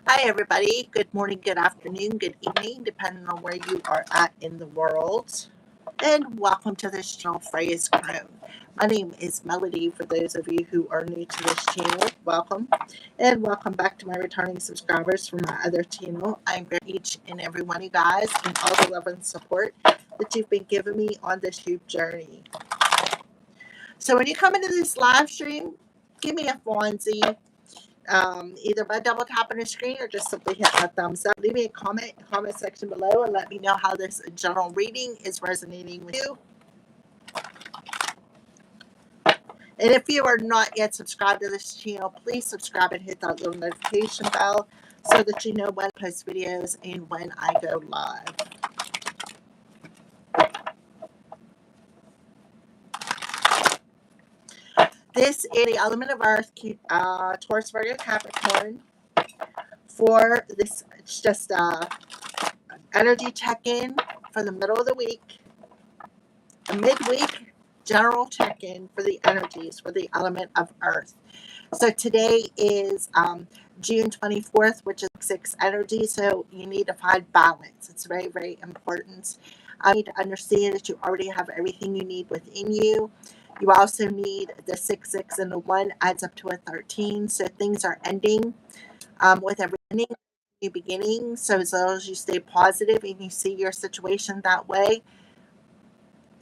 Hi, everybody. Good morning, good afternoon, good evening, depending on where you are at in the world. And welcome to this channel, Freya's Crown. My name is Melody. For those of you who are new to this channel, welcome. And welcome back to my returning subscribers from my other channel. I'm grateful each and every one of you guys and all the love and support that you've been giving me on this YouTube journey. So when you come into this live stream, give me a Fonzie. Either by double tapping the screen or just simply hit that thumbs up. Leave me a comment in the comment section below and let me know how this general reading is resonating with you. And if you are not yet subscribed to this channel, please subscribe and hit that little notification bell so that you know when I post videos and when I go live. This is the element of Earth, Taurus, Virgo, Capricorn. For this, it's just energy check-in for the middle of the week. A midweek general check-in for the energies for the element of Earth. So today is June 24th, which is 6 energy. So you need to find balance. It's very, very important. You need to understand that you already have everything you need within you. You also need the 6, 6, and the 1 adds up to a 13. So things are ending with everything. New beginning. So as long as you stay positive and you see your situation that way,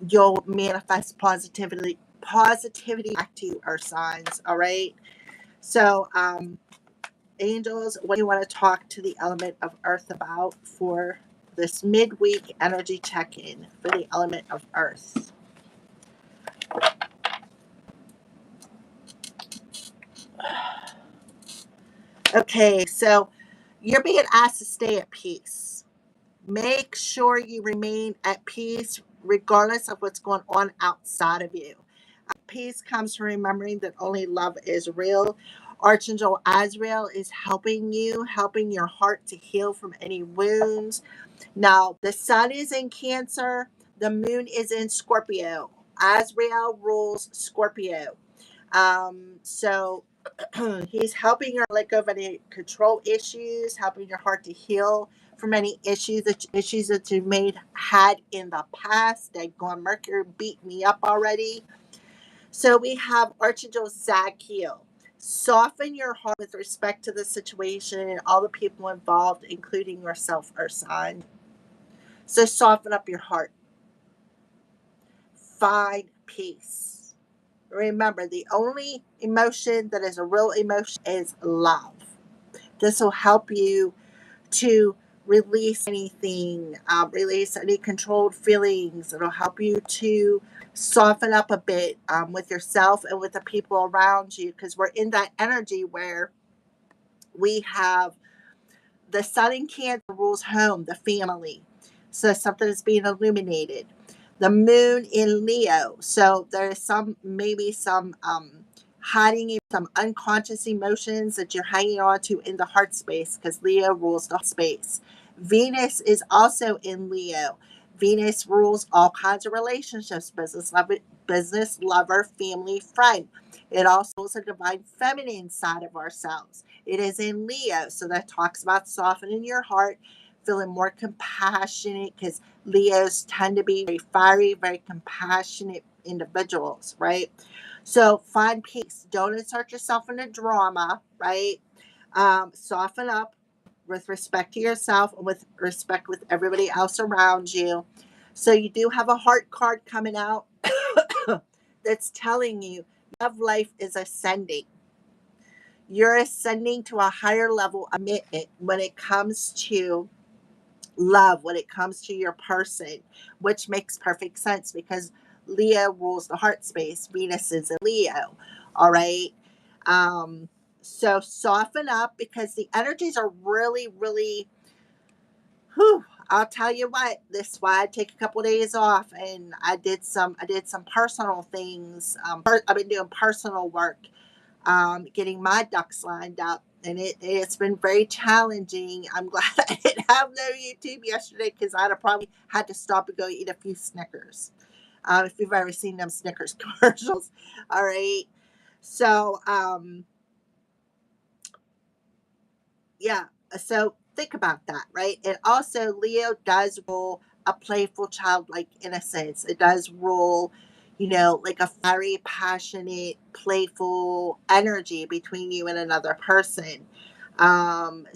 you'll manifest positivity back to you, earth signs. All right. So angels, what do you want to talk to the element of Earth about for this midweek energy check-in for the element of Earth? Okay, so you're being asked to stay at peace. Make sure you remain at peace regardless of what's going on outside of you. Peace comes from remembering that only love is real. Archangel Azrael is helping you, helping your heart to heal from any wounds. Now, the sun is in Cancer, the moon is in Scorpio. Azrael rules Scorpio. So he's helping you let go of any control issues, helping your heart to heal from any issues that you had in the past. They've gone, Mercury beat me up already. So we have Archangel Zadkiel. Soften your heart with respect to the situation and all the people involved, including yourself, Earth sign. So soften up your heart. Find peace. Remember, the only emotion that is a real emotion is love. This will help you to release anything, release any controlled feelings. It'll help you to soften up a bit with yourself and with the people around you, because we're in that energy where we have the sun in Cancer rules home, the family. So something is being illuminated. The moon in Leo. So there is maybe some hiding some unconscious emotions that you're hanging on to in the heart space, because Leo rules the space. Venus is also in Leo. Venus rules all kinds of relationships, business, lover, family, friend. It also is a divine feminine side of ourselves. It is in Leo, so that talks about softening your heart, feeling more compassionate, because Leos tend to be very fiery, very compassionate individuals, right? So find peace. Don't insert yourself in a drama, right? Soften up with respect to yourself and with respect with everybody else around you. So you do have a heart card coming out that's telling you love life is ascending. You're ascending to a higher level of commitment when it comes to love, when it comes to your person, which makes perfect sense because Leo rules the heart space. Venus is in Leo. All right. So soften up because the energies are really, really, I'll tell you what, this is why I take a couple of days off and I did some personal things. I've been doing personal work, getting my ducks lined up. And it's been very challenging. I'm glad I didn't have no YouTube yesterday because I'd have probably had to stop and go eat a few Snickers. If you've ever seen them Snickers commercials. All right. So, yeah. So think about that, right? And also, Leo does rule a playful, childlike innocence. It does rule, like a very passionate, playful energy between you and another person. And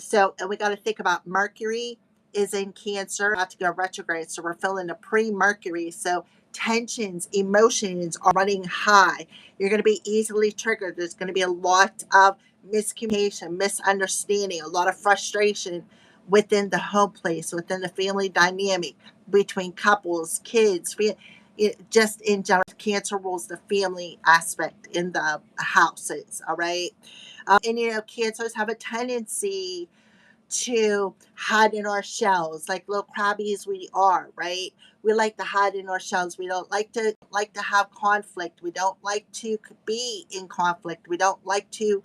we got to think about Mercury is in Cancer, about to go retrograde. So we're feeling a pre Mercury. So tensions, emotions are running high. You're going to be easily triggered. There's going to be a lot of miscommunication, misunderstanding, a lot of frustration within the home place, within the family dynamic, between couples, kids, just in general. Cancer rules the family aspect in the houses, all right? And cancers have a tendency to hide in our shells, like little crabbies we are, right? We like to hide in our shells. We don't like to have conflict. We don't like to be in conflict. We don't like to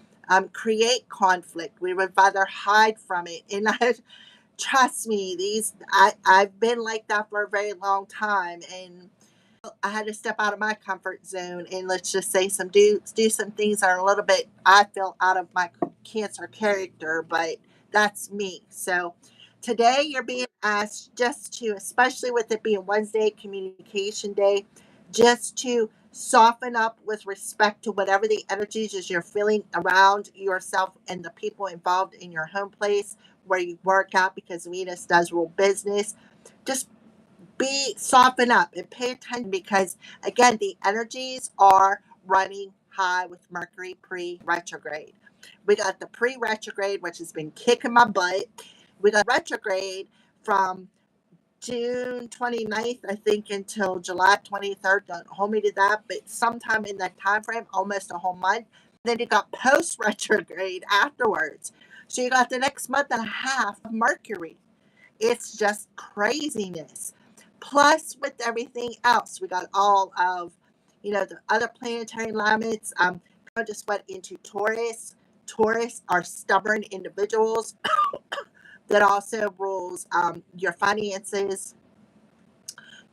create conflict. We would rather hide from it. And trust me, I've been like that for a very long time, and I had to step out of my comfort zone and let's just say do some things that are a little bit, I feel, out of my Cancer character, but that's me. So today you're being asked just to, especially with it being Wednesday, communication day, just to soften up with respect to whatever the energies is you're feeling around yourself and the people involved in your home place where you work out, because Venus does rule business. Just be soften up and pay attention, because again, the energies are running high with Mercury pre-retrograde. We got the pre-retrograde, which has been kicking my butt. We got retrograde from June 29th, I think, until July 23rd. Don't hold me to that, but sometime in that time frame, almost a whole month. Then you got post retrograde afterwards. So you got the next month and a half of Mercury. It's just craziness. Plus, with everything else, we got all of, the other planetary alignments. I just went into Taurus. Taurus are stubborn individuals that also rules your finances,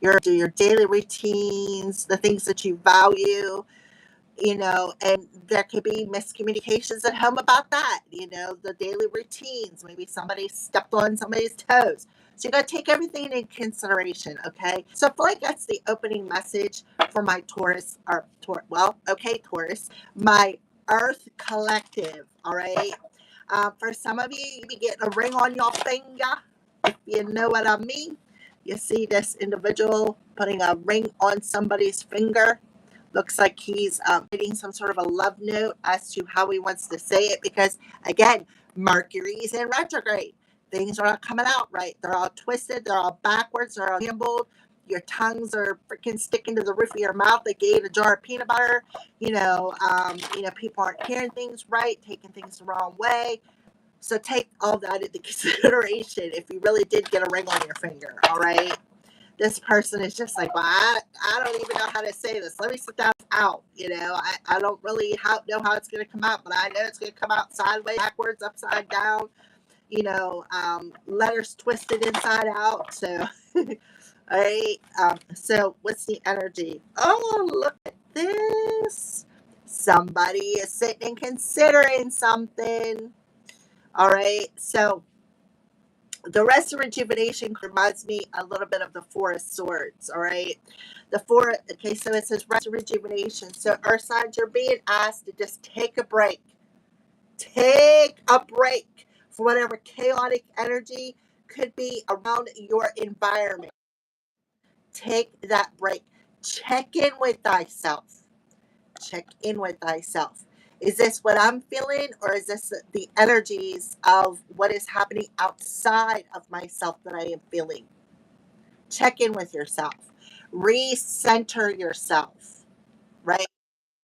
your daily routines, the things that you value, and there could be miscommunications at home about that, the daily routines. Maybe somebody stepped on somebody's toes. So you got to take everything into consideration, okay? So I feel like that's the opening message for my Taurus, Taurus, my Earth collective, all right? For some of you, you be getting a ring on your finger, if you know what I mean. You see this individual putting a ring on somebody's finger. Looks like he's writing some sort of a love note as to how he wants to say it, because, again, Mercury's in retrograde. Things are not coming out right. They're all twisted. They're all backwards. They're all jumbled. Your tongues are freaking sticking to the roof of your mouth like you ate a jar of peanut butter. People aren't hearing things right, taking things the wrong way. So take all that into consideration if you really did get a ring on your finger, all right? This person is just like, well, I don't even know how to say this. Let me sit down out. I don't really know how it's going to come out, but I know it's going to come out sideways, backwards, upside down, letters twisted inside out. So, all right. So what's the energy? Oh, look at this. Somebody is sitting and considering something. All right. So the rest of rejuvenation reminds me a little bit of the Four of Swords. All right. Okay, so it says rest of rejuvenation. So earth signs, you're being asked to just take a break. Take a break from whatever chaotic energy could be around your environment. Take that break. Check in with thyself. Check in with thyself. Is this what I'm feeling, or is this the energies of what is happening outside of myself that I am feeling? Check in with yourself. Recenter yourself, right?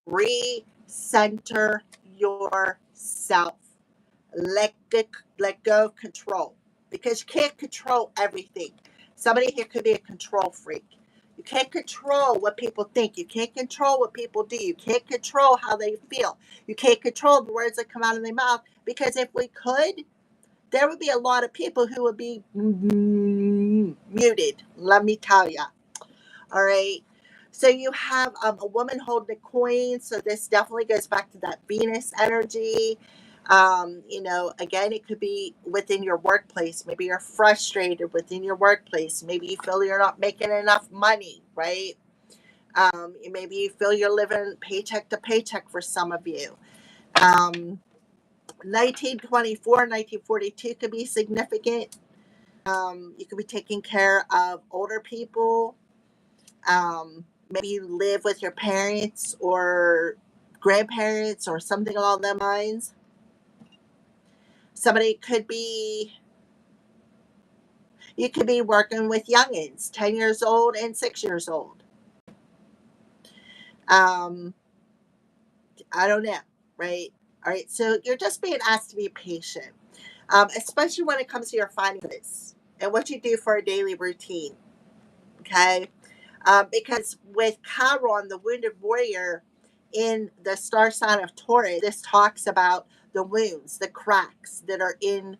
Recenter yourself. Let go of control, because you can't control everything. Somebody here could be a control freak. You can't control what people think. You can't control what people do. You can't control how they feel. You can't control the words that come out of their mouth, because if we could, there would be a lot of people who would be muted. Let me tell you. All right. So you have a woman holding a coin. So this definitely goes back to that Venus energy. Again, it could be within your workplace. Maybe you're frustrated within your workplace. Maybe you feel you're not making enough money, right? Maybe you feel you're living paycheck to paycheck for some of you. 1924, 1942 could be significant. You could be taking care of older people. Maybe you live with your parents or grandparents or something along those lines. Somebody could be, you could be working with youngins, 10 years old and 6 years old. Um, I don't know, right? All right, so you're just being asked to be patient, especially when it comes to your finances and what you do for a daily routine, okay? Because with Chiron, the wounded warrior in the star sign of Taurus, this talks about the wounds, the cracks that are in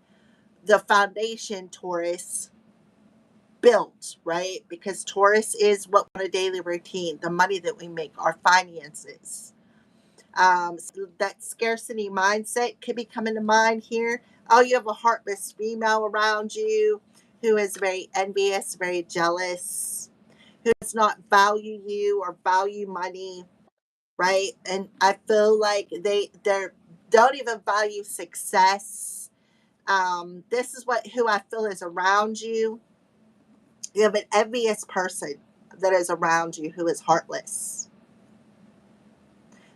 the foundation Taurus built, right? Because Taurus is what a daily routine, the money that we make, our finances. So that scarcity mindset could be coming to mind here. Oh, you have a heartless female around you who is very envious, very jealous, who does not value you or value money, right? And I feel like they don't even value success. This is what who I feel is around you. You have an envious person that is around you who is heartless.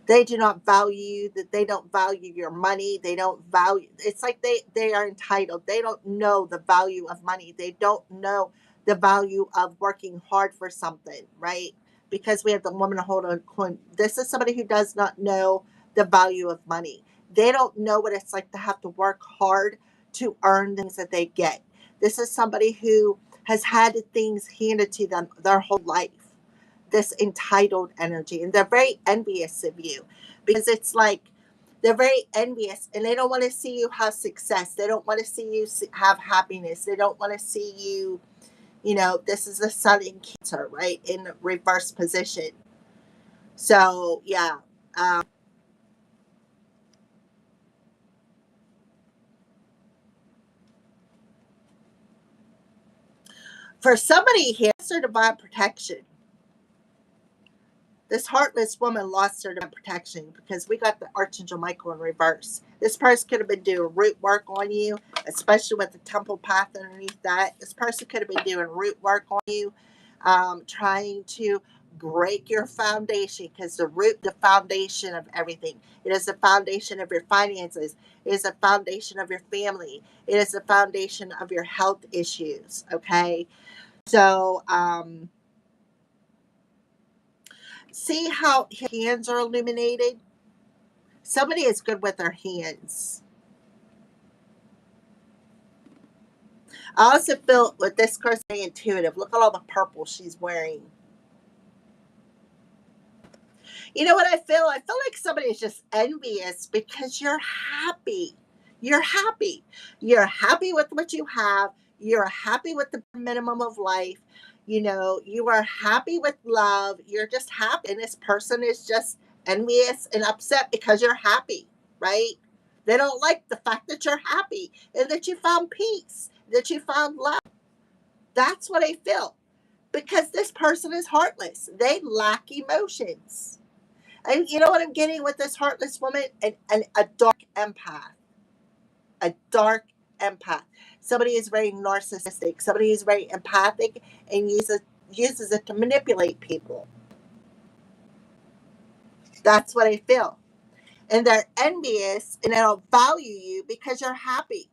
They do not value that. They don't value your money. They don't value, it's like they are entitled. They don't know the value of money. They don't know the value of working hard for something, right? Because we have the woman hold on coin. This is somebody who does not know the value of money. They don't know what it's like to have to work hard to earn things that they get. This is somebody who has had things handed to them their whole life, this entitled energy, and they're very envious of you because it's like they're very envious and they don't want to see you have success. They don't want to see you have happiness. They don't want to see you, this is the sun in Cancer, right, in reverse position. So yeah. For somebody here, it's their divine protection. This heartless woman lost her divine protection because we got the Archangel Michael in reverse. This person could have been doing root work on you, especially with the temple path underneath that. This person could have been doing root work on you, trying to break your foundation, because the root, the foundation of everything. It is the foundation of your finances. It is the foundation of your family. It is the foundation of your health issues. Okay. So, see how hands are illuminated? Somebody is good with their hands. I also feel with this person intuitive. Look at all the purple she's wearing. You know what I feel? I feel like somebody is just envious because you're happy. You're happy. You're happy with what you have. You're happy with the minimum of life. You are happy with love. You're just happy. And this person is just envious and upset because you're happy, right? They don't like the fact that you're happy and that you found peace, that you found love. That's what I feel, because this person is heartless. They lack emotions. And you know what I'm getting with this heartless woman? A dark empath. A dark empath. Somebody is very narcissistic. Somebody is very empathic and uses it to manipulate people. That's what I feel. And they're envious and they don't value you because you're happy.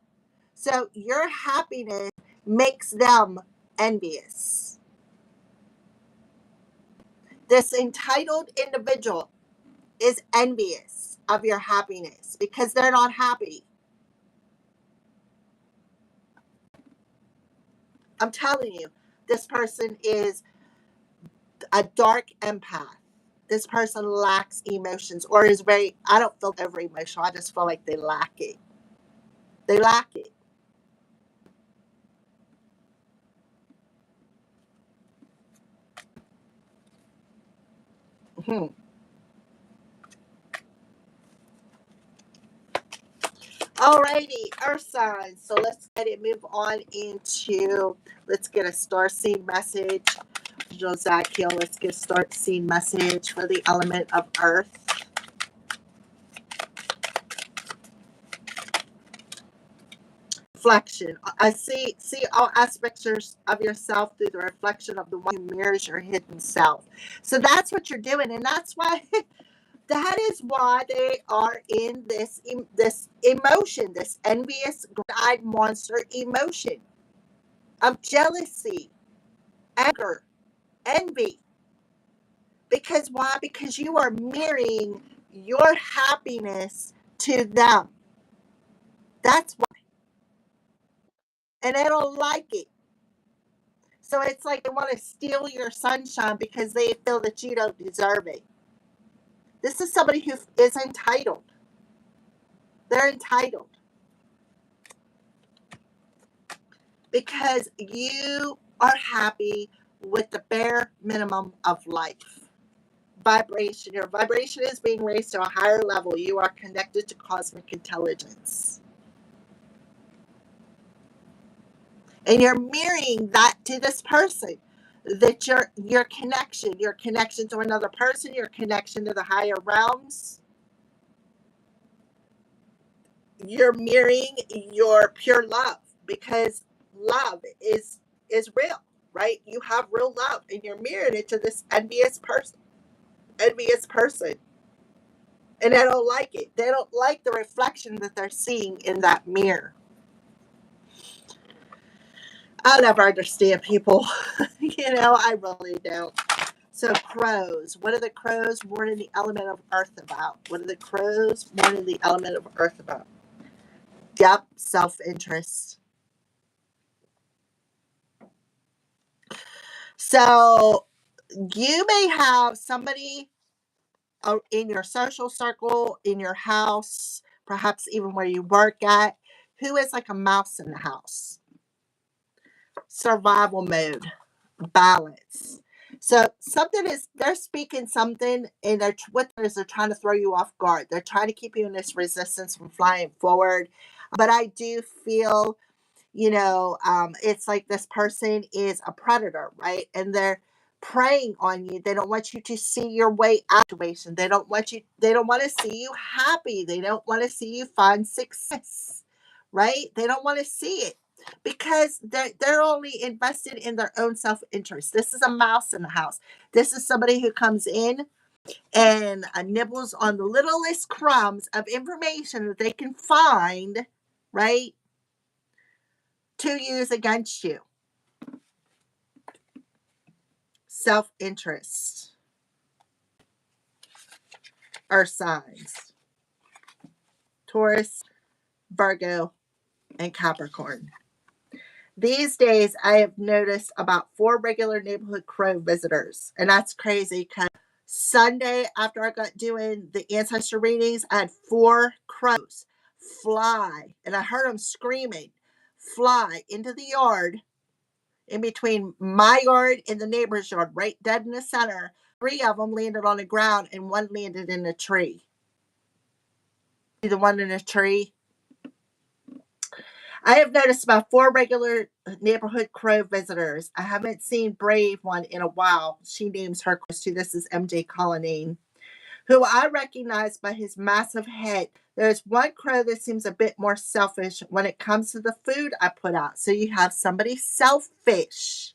So your happiness makes them envious. This entitled individual is envious of your happiness because they're not happy. I'm telling you, this person is a dark empath. This person lacks emotions or is very, I don't feel ever emotional. I just feel like they lack it. They lack it. Hmm. Alrighty, Earth signs. So let's get it move on into, let's get a star seed message. Josiah, let's get a star seed message for the element of Earth. Reflection. I see all aspects of yourself through the reflection of the one who mirrors your hidden self. So that's what you're doing, and that's why that is why they are in this emotion, this envious, green-eyed monster emotion of jealousy, anger, envy. Because why? Because you are mirroring your happiness to them. That's why, and they don't like it. So it's like they want to steal your sunshine because they feel that you don't deserve it. This is somebody who is entitled. They're entitled because you are happy with the bare minimum of life. Vibration. Your vibration is being raised to a higher level. You are connected to cosmic intelligence. And you're mirroring that to this person. That your connection to another person, your connection to the higher realms, you're mirroring your pure love because love is real, right? You have real love and you're mirroring it to this envious person, and they don't like it. They don't like the reflection that they're seeing in that mirror. I'll never understand people. I really don't. So crows, what are the crows warning the element of earth about? What are the crows warning the element of earth about? Yep, self-interest. So you may have somebody in your social circle, in your house, perhaps even where you work at, who is like a mouse in the house. Survival mode, balance. So something is, they're speaking something, and they're trying to throw you off guard. They're trying to keep you in this resistance from flying forward. But I do feel, it's like this person is a predator, right? And they're preying on you. They don't want you to see your way out of the situation. They don't want to see you happy. They don't want to see you find success, right? They don't want to see it because they're only invested in their own self-interest. This is a mouse in the house. This is somebody who comes in and nibbles on the littlest crumbs of information that they can find, right? To use against you. Self-interest. Earth signs. Taurus, Virgo, and Capricorn. These days, I have noticed about 4 regular neighborhood crow visitors. And that's crazy because Sunday, after I got doing the ancestor readings, I had 4 crows fly. And I heard them screaming, fly into the yard in between my yard and the neighbor's yard, right dead in the center. 3 of them landed on the ground and 1 landed in a tree. See the one in a tree? I have noticed about 4 regular neighborhood crow visitors. I haven't seen Brave one in a while. She names her crows too. This is MJ Colonnine, who I recognize by his massive head. There's one crow that seems a bit more selfish when it comes to the food I put out. So you have somebody selfish.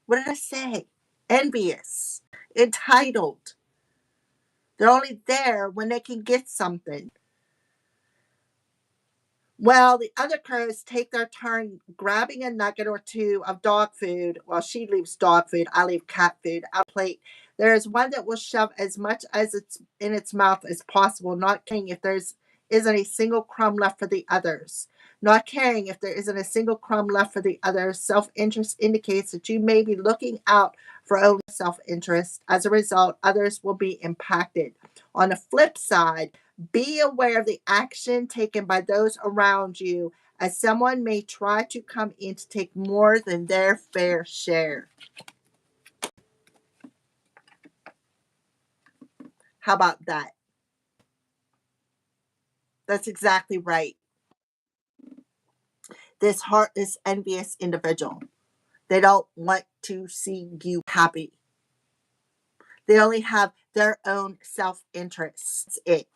What did I say? Envious, entitled. They're only there when they can get something. Well, the other crows take their turn grabbing a nugget or 2 of dog food. Well, she leaves dog food, I leave cat food out of the plate. There is one that will shove as much as it's in its mouth as possible, not caring if there's isn't a single crumb left for the others. Not caring if there isn't a single crumb left for the others. Self-interest indicates that you may be looking out for only self-interest. As a result, others will be impacted. On the flip side, be aware of the action taken by those around you, as someone may try to come in to take more than their fair share. How about that? That's exactly right. This heartless, envious individual. They don't want to see you happy. They only have their own self-interest. That's it.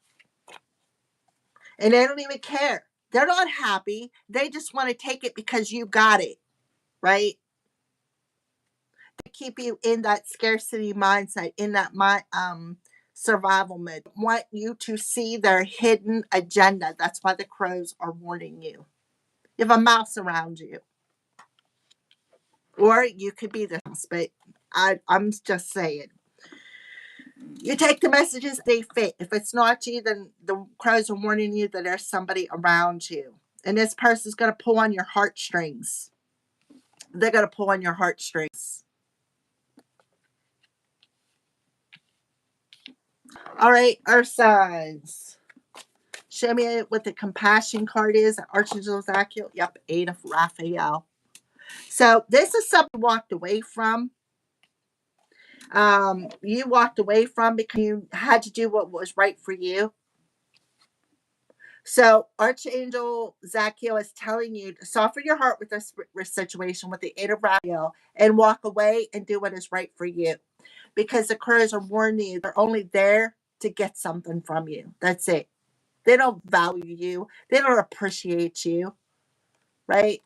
And they don't even care. They're not happy. They just want to take it because you got it, right? They keep you in that scarcity mindset, in that survival mode. They want you to see their hidden agenda. That's why the crows are warning you. You have a mouse around you. Or you could be the mouse, but I'm just saying. You take the messages, they fit. If it's not you, then the crows are warning you that there's somebody around you. And this person's going to pull on your heartstrings. They're going to pull on your heartstrings. All right, Earth signs. Show me what the compassion card is. Archangel Zachiel. Yep, 8 of Raphael. So this is something you walked away from. You walked away from because you had to do what was right for you. So Archangel Zachiel is telling you to soften your heart with this situation with the 8 of Raphael and walk away and do what is right for you. Because the crows are warning you, they're only there to get something from you. That's it. They don't value you. They don't appreciate you, right?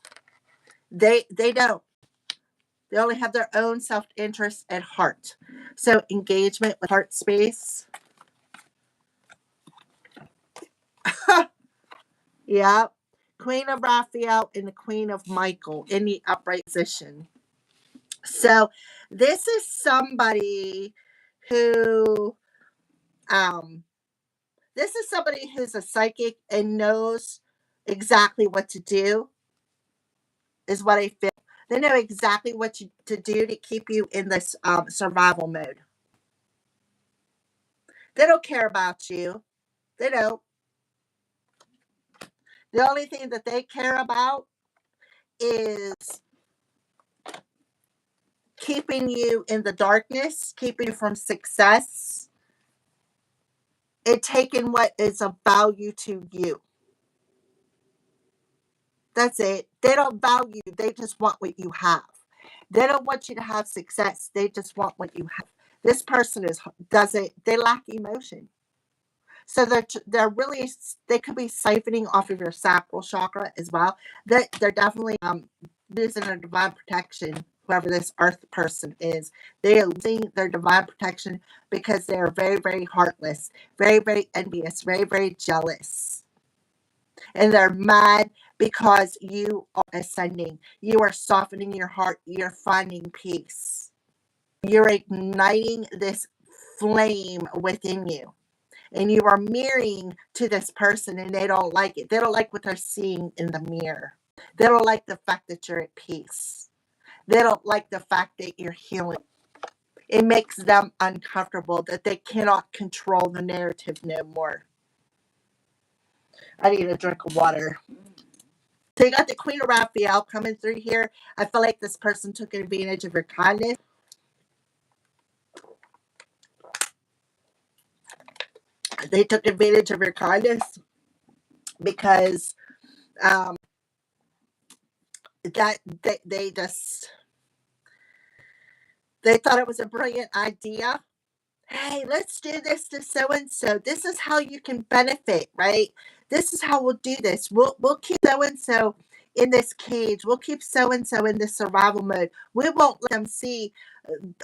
They don't. They only have their own self-interest at heart. So engagement with heart space. Yeah. Queen of Raphael and the Queen of Michael in the upright position. So this is somebody who this is somebody who's a psychic and knows exactly what to do, is what I feel. They know exactly what to do to keep you in this survival mode. They don't care about you. They don't. The only thing that they care about is keeping you in the darkness, keeping you from success, and taking what is of value to you. That's it. They don't value, they just want what you have. They don't want you to have success. They just want what you have. This person doesn't, they lack emotion. So they're really, they could be siphoning off of your sacral chakra as well. They're definitely losing their divine protection. Whoever this earth person is, they are losing their divine protection because they are very, very heartless, very, very envious, very, very jealous. And they're mad because you are ascending. You are softening your heart. You're finding peace. You're igniting this flame within you. And you are mirroring to this person and they don't like it. They don't like what they're seeing in the mirror. They don't like the fact that you're at peace. They don't like the fact that you're healing. It makes them uncomfortable that they cannot control the narrative no more. I need a drink of water. So you got the Queen of Raphael coming through here. I feel like this person took advantage of your kindness. They took advantage of your kindness because that they just they thought it was a brilliant idea. Hey, let's do this to so and so. This is how you can benefit, right? This is how we'll do this. We'll keep so and so in this cage. We'll keep so and so in this survival mode. We won't let them see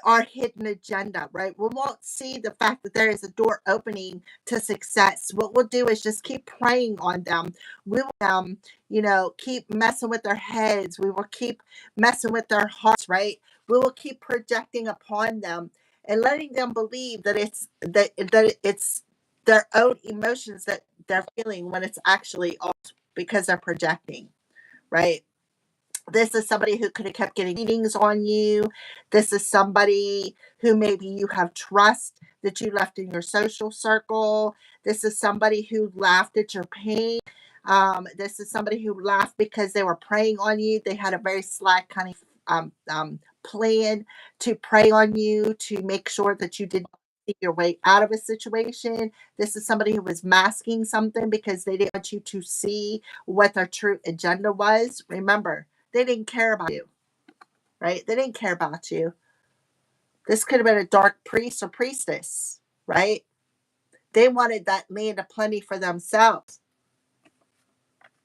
our hidden agenda, right? We won't see the fact that there is a door opening to success. What we'll do is just keep preying on them. We will, keep messing with their heads. We will keep messing with their hearts, right? We will keep projecting upon them and letting them believe that it's their own emotions that they're feeling when it's actually all because they're projecting, right? This is somebody who could have kept getting readings on you. This is somebody who maybe you have trust that you left in your social circle. This is somebody who laughed at your pain. This is somebody who laughed because they were preying on you. They had a very sly kind of plan to prey on you to make sure that you didn't your way out of a situation. This is somebody who was masking something because they didn't want you to see what their true agenda was. Remember, they didn't care about you, right? They didn't care about you. This could have been a dark priest or priestess, right? They wanted that land of plenty for themselves.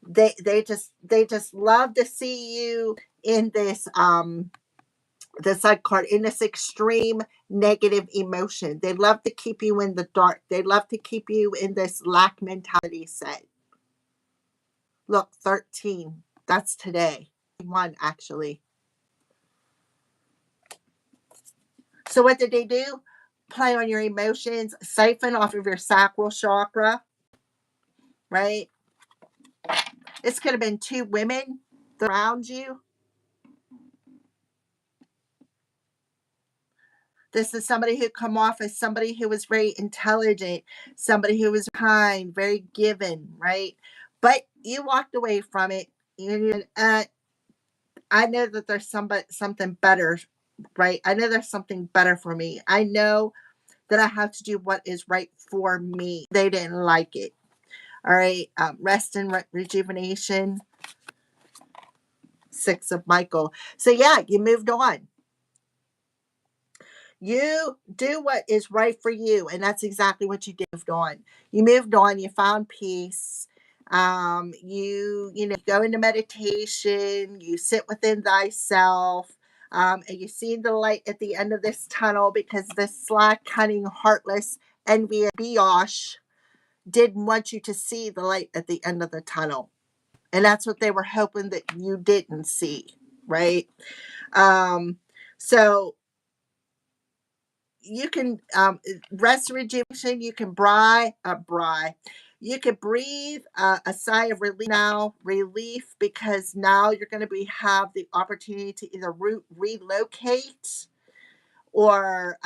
They just love to see you in this the side card, in this extreme negative emotion. They love to keep you in the dark. They love to keep you in this lack mentality set. Look, 13. That's today. One actually. So what did they do? Play on your emotions, siphon off of your sacral chakra, right? This could have been two women around you. This is somebody who come off as somebody who was very intelligent, somebody who was kind, very given, right? But you walked away from it. I know that there's something better, right? I know there's something better for me. I know that I have to do what is right for me. They didn't like it. All right. Rest and rejuvenation. 6 of Michael. So yeah, you moved on. You do what is right for you, and that's exactly what you did. Moved on. You moved on. You found peace. You go into meditation. You sit within thyself, and you see the light at the end of this tunnel because this slack, cunning, heartless, envious Biosh didn't want you to see the light at the end of the tunnel, and that's what they were hoping that you didn't see, right? So you can rest rejuvenation. You can you can breathe a sigh of relief because now you're going to have the opportunity to either relocate or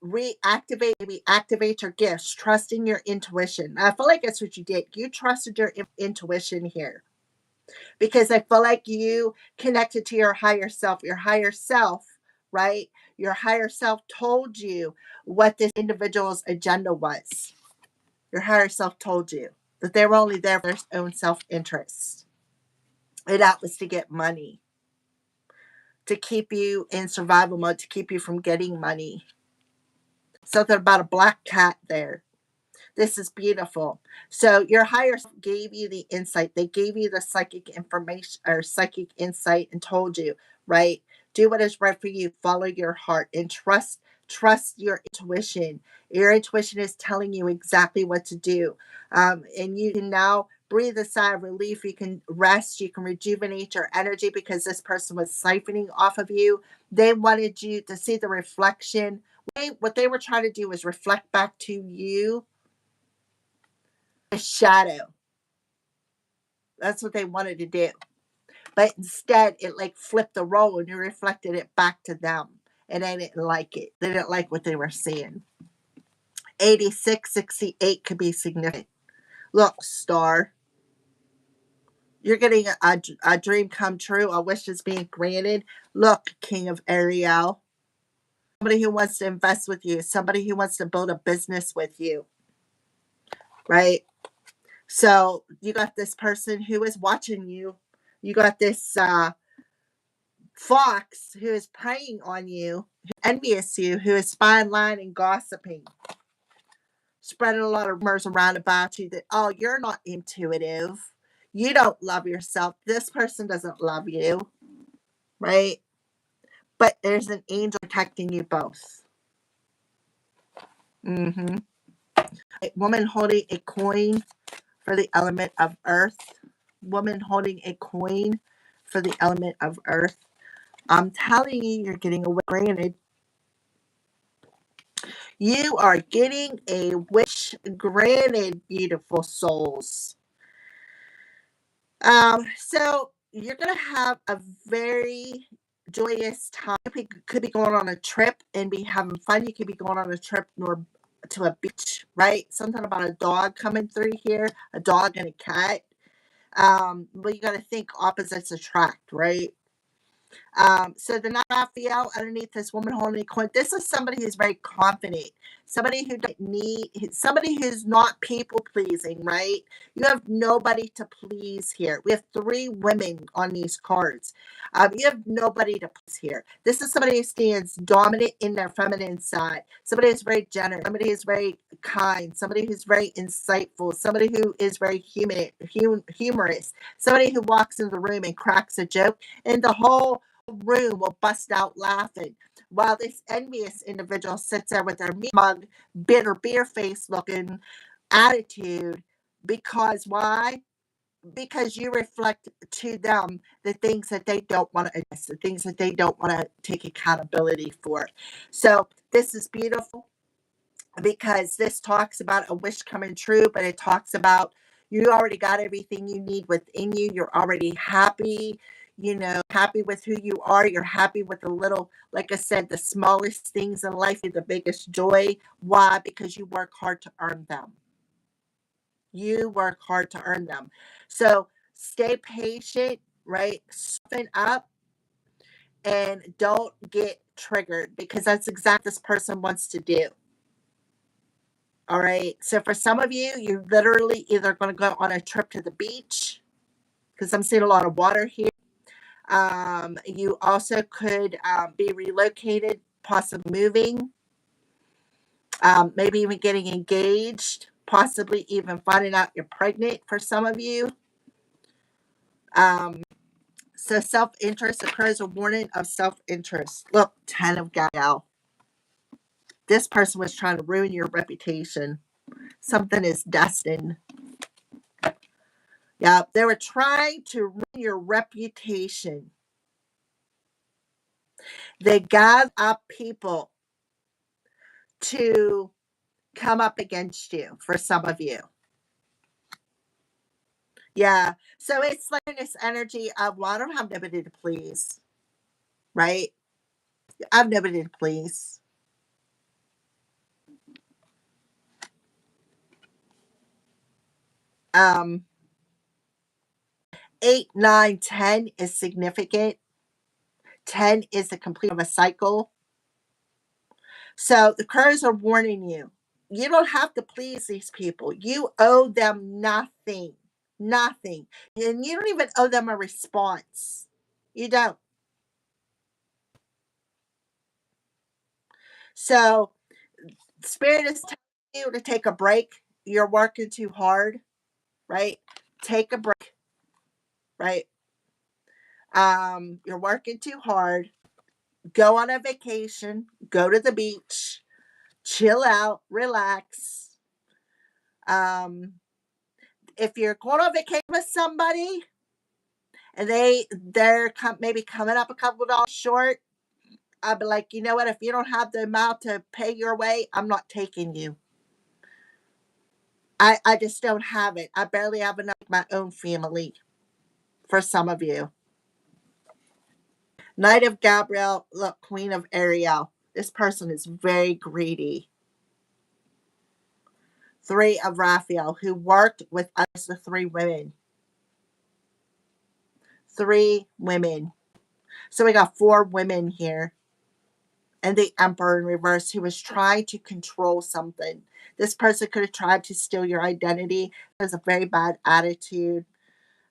maybe activate your gifts, trusting your intuition. I feel like that's what you did. You trusted your intuition here because I feel like you connected to your higher self. Your higher self, right? Your higher self told you what this individual's agenda was. Your higher self told you that they were only there for their own self interest. And that was to get money, to keep you in survival mode, to keep you from getting money. Something about a black cat there. This is beautiful. So your higher self gave you the insight. They gave you the psychic information or psychic insight and told you, right? Do what is right for you. Follow your heart and trust your intuition. Your intuition is telling you exactly what to do. And you can now breathe a sigh of relief. You can rest. You can rejuvenate your energy because this person was siphoning off of you. They wanted you to see the reflection. What they were trying to do was reflect back to you a shadow. That's what they wanted to do. But instead, it like flipped the role and you reflected it back to them. And they didn't like it. They didn't like what they were seeing. 86, 68 could be significant. Look, star, you're getting a dream come true. A wish is being granted. Look, King of Ariel, somebody who wants to invest with you, somebody who wants to build a business with you, right? So you got this person who is watching you. You got this fox who is preying on you, who envious you, who is spying, lying, and gossiping, spreading a lot of rumors around about you that, oh, you're not intuitive. You don't love yourself. This person doesn't love you, right? But there's an angel protecting you both. Mm-hmm. A woman holding a coin for the element of earth. Woman holding a coin for the element of earth. I'm telling you, you're getting away. Granted, you are getting a wish granted, beautiful souls. So you're gonna have a very joyous time. You could be going on a trip and be having fun. You could be going on a trip or to a beach, right? Something about a dog coming through here, a dog and a cat. But you got to think opposites attract, right? So the knight Raphael underneath this woman holding a coin. This is somebody who's very confident, somebody who doesn't need, somebody who's not people pleasing, right? You have nobody to please here. We have three women on these cards. You have nobody to please here. This is somebody who stands dominant in their feminine side. Somebody who's very generous. Somebody who's very kind. Somebody who's very insightful. Somebody who is very humorous. Somebody who walks in the room and cracks a joke, and the whole room will bust out laughing while this envious individual sits there with their mug, bitter beer face looking attitude. Because why? Because you reflect to them the things that they don't want to address, the things that they don't want to take accountability for. So this is beautiful because this talks about a wish coming true, but it talks about you already got everything you need within you. You're already happy, happy with who you are. You're happy with the little, like I said, the smallest things in life are the biggest joy. Why? Because you work hard to earn them. You work hard to earn them. So stay patient, right? Soften up and don't get triggered because that's exactly what this person wants to do. All right. So for some of you, you're literally either going to go on a trip to the beach because I'm seeing a lot of water here. You also could be relocated, possibly moving, maybe even getting engaged, possibly even finding out you're pregnant for some of you. So self-interest occurs, a warning of self-interest. Look, 10 of gal. This person was trying to ruin your reputation. Something is destined. Yeah, they were trying to ruin your reputation. They gather up people to come up against you for some of you. Yeah. So it's like this energy of, well, I don't have nobody to please. Right? I have nobody to please. Um, 8, 9, 10 is significant. 10 is the complete of a cycle. So the cards are warning you. You don't have to please these people. You owe them nothing. Nothing. And you don't even owe them a response. You don't. So Spirit is telling you to take a break. You're working too hard, right? Take a break, right? You're working too hard. Go on a vacation. Go to the beach. Chill out. Relax. Um, if you're going on vacation with somebody and they're maybe coming up a couple of dollars short, I'd be like, you know what? If you don't have the amount to pay your way, I'm not taking you. I just don't have it. I barely have enough of my own family for some of you. Knight of Gabriel, look, Queen of Ariel. This person is very greedy. 3 of Raphael, who worked with us, the 3 women. 3 women. So we got 4 women here. And the Emperor in reverse, who was trying to control something. This person could have tried to steal your identity. It was a very bad attitude.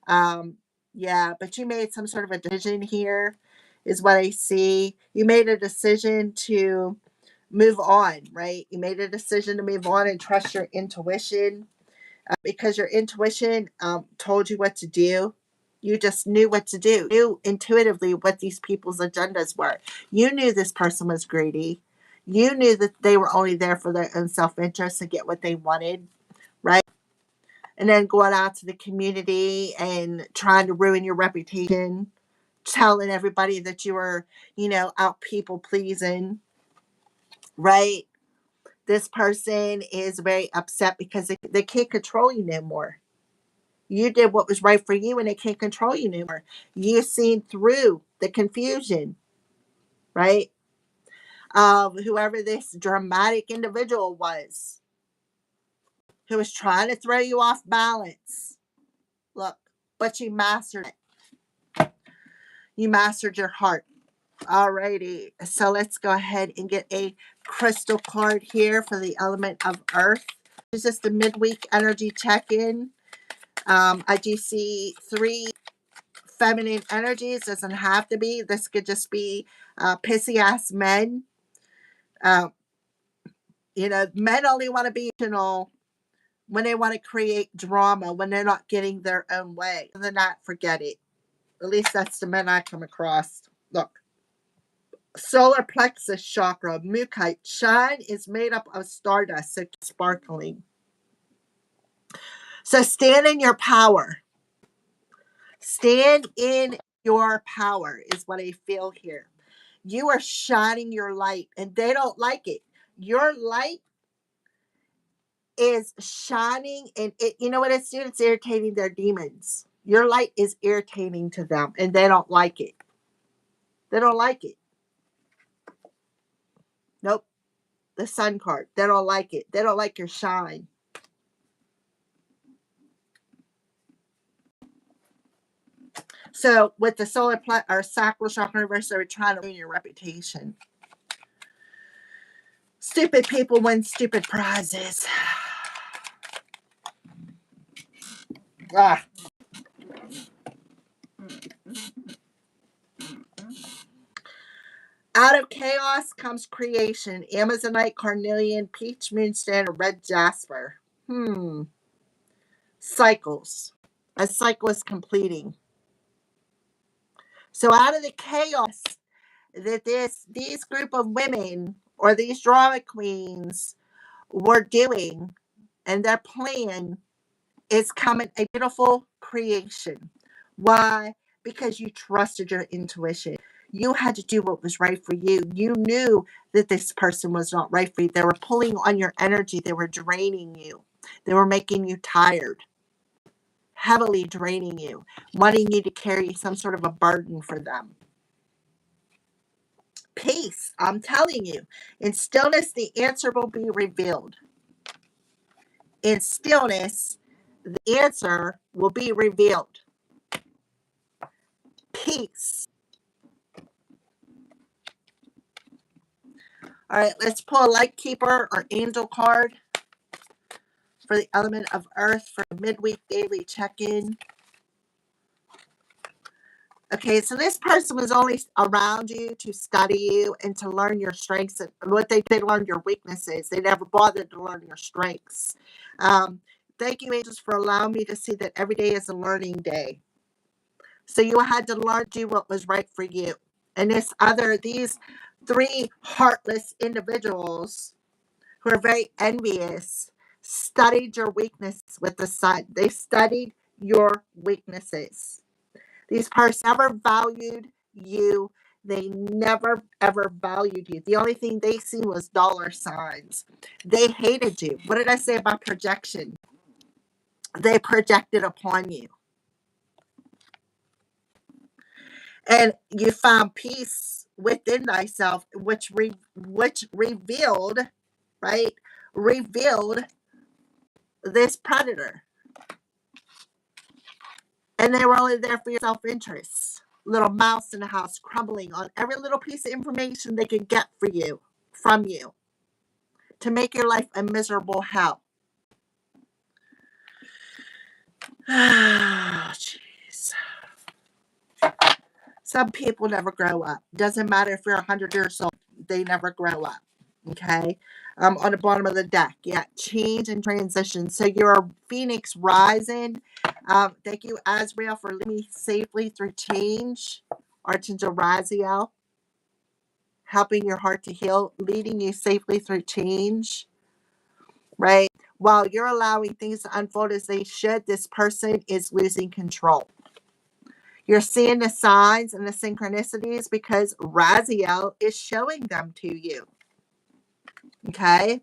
Yeah, but you made some sort of a decision here, is what I see. You made a decision to move on, right? You made a decision to move on and trust your intuition because your intuition told you what to do. You just knew what to do. You knew intuitively what these people's agendas were. You knew this person was greedy. You knew that they were only there for their own self-interest to get what they wanted, right? And then going out to the community and trying to ruin your reputation, telling everybody that you were, out people pleasing, right? This person is very upset because they can't control you no more. You did what was right for you and they can't control you anymore. You've seen through the confusion, right? Of whoever this dramatic individual was who was trying to throw you off balance. Look, but you mastered it. You mastered your heart. Alrighty. So let's go ahead and get a crystal card here for the element of earth. It's just a midweek energy check-in. I do see 3 feminine energies. Doesn't have to be. This could just be pissy ass men. Uh, Men only want to be emotional when they want to create drama, when they're not getting their own way. Other than that, forget it. At least that's the men I come across. Look, solar plexus chakra, Mukite. Shine is made up of stardust, so sparkling. So stand in your power. Stand in your power is what I feel here. You are shining your light, and they don't like it. Your light is shining, and you know what it's doing? It's irritating their demons. Your light is irritating to them, and they don't like it. They don't like it. Nope. The sun card. They don't like it. They don't like your shine. So with the solar or sacral chakra reverse, they're trying to ruin your reputation. Stupid people win stupid prizes. Ah. Out of chaos comes creation. Amazonite, carnelian, peach moonstone, or red jasper. Cycles. A cycle is completing. So out of the chaos that these group of women or these drama queens were doing, and their plan is coming a beautiful creation. Why? Because you trusted your intuition. You had to do what was right for you. You knew that this person was not right for you. They were pulling on your energy. They were draining you. They were making you tired, heavily draining you, wanting you to carry some sort of a burden for them. Peace, I'm telling you. In stillness, the answer will be revealed. In stillness, the answer will be revealed. Peace. All right, let's pull a light keeper or angel card for the element of earth for midweek daily check-in. Okay, so this person was only around you to study you and to learn your strengths. And what they learned your weaknesses. They never bothered to learn your strengths. Thank you, angels, for allowing me to see that every day is a learning day. So you had to learn to do what was right for you. And these 3 heartless individuals who are very envious studied your weaknesses with the sun. They studied your weaknesses. These persons never valued you. They never, ever valued you. The only thing they seen was dollar signs. They hated you. What did I say about projection? They projected upon you. And you found peace within thyself, which revealed, right? Revealed this predator. And they were only there for your self-interest. Little mouse in the house crumbling on every little piece of information they could get from you, to make your life a miserable hell. Oh, jeez. Some people never grow up. Doesn't matter if you're 100 years old, they never grow up. Okay? On the bottom of the deck, yeah, change and transition. So you're a phoenix rising. Thank you, Azrael, for leading me safely through change. Archangel Raziel, helping your heart to heal, leading you safely through change. Right? While you're allowing things to unfold as they should, this person is losing control. You're seeing the signs and the synchronicities because Raziel is showing them to you. Okay?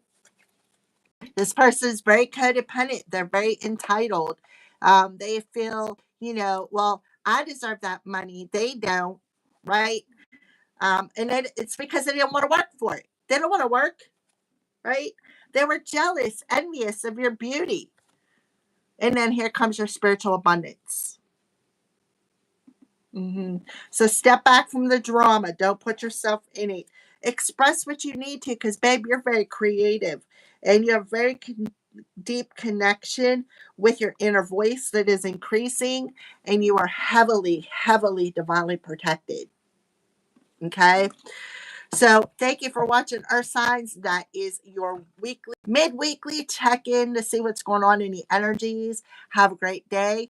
This person is very codependent. They're very entitled. They feel, well, I deserve that money. They don't, right? And then it's because they didn't want to work for it. They don't want to work, right? They were jealous, envious of your beauty. And then here comes your spiritual abundance. So step back from the drama. Don't put yourself in it. Express what you need to, because, babe, you're very creative and you have very deep connection with your inner voice that is increasing, and you are heavily, heavily divinely protected. Okay. So thank you for watching Earth Signs. That is your weekly, mid-weekly check-in to see what's going on in the energies. Have a great day.